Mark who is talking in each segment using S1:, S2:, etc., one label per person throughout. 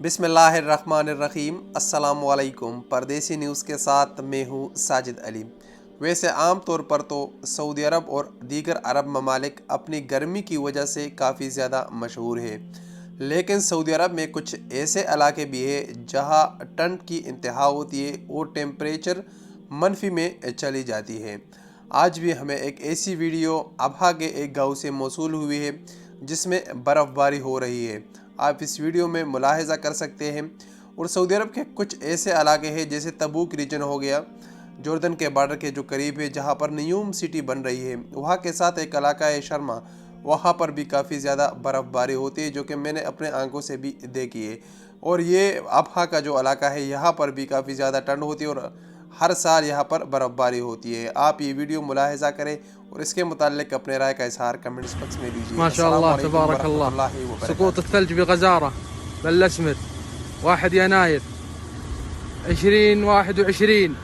S1: बिस्मिल्लाहिर्रहमानिर्रहीम। अस्सलामुअलैकुम। परदेसी न्यूज़ के साथ मैं हूँ साजिद अली। वैसे आम तौर पर तो सऊदी अरब और दीगर अरब ममालिक अपनी गर्मी की वजह से काफ़ी ज़्यादा मशहूर है, लेकिन सऊदी अरब में कुछ ऐसे इलाके भी हैं जहाँ ठंड की इंतहा होती है और टेम्परेचर मनफी में चली जाती है। आज भी हमें एक ऐसी वीडियो अबहा के एक गाँव से मौसूल हुई है जिसमें बर्फ़बारी हो रही है। आप इस वीडियो में मुलाहिज़ा कर सकते हैं। और सऊदी अरब के कुछ ऐसे इलाके हैं जैसे तबूक रीजन हो गया, जॉर्डन के बॉर्डर के जो करीब है, जहाँ पर न्यूम सिटी बन रही है, वहाँ के साथ एक इलाका है शर्मा, वहाँ पर भी काफ़ी ज़्यादा बर्फ़बारी होती है जो कि मैंने अपने आंखों से भी देखी है। और ये अबहा का जो इलाका है यहाँ पर भी काफ़ी ज़्यादा ठंड होती है और हर साल यहाँ पर बर्फ़बारी होती है। आप ये वीडियो मुलाहिज़ा करें और इसके मुताल्लिक अपने राय का इजहार कमेंट्स बॉक्स में दीजिए। अस्सलाम
S2: माशाअल्लाह
S1: वालेकुम
S2: तबारक अल्लाह।
S1: वरहमतुल्लाहि
S2: سقوط
S1: वबरकातुहू।
S2: الثلج بغزارة بالأسمر 1 يناير 2021.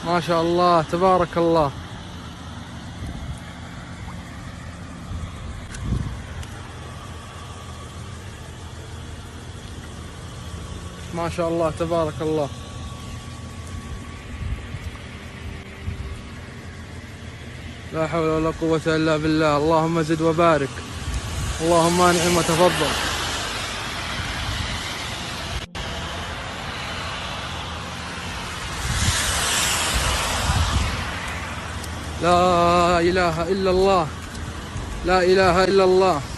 S2: ما شاء الله تبارك الله. ما شاء الله تبارك الله. لا حول ولا قوة إلا بالله. اللهم زد وبارك، اللهم انعم وتفضل. لا إله إلا الله، لا إله إلا الله.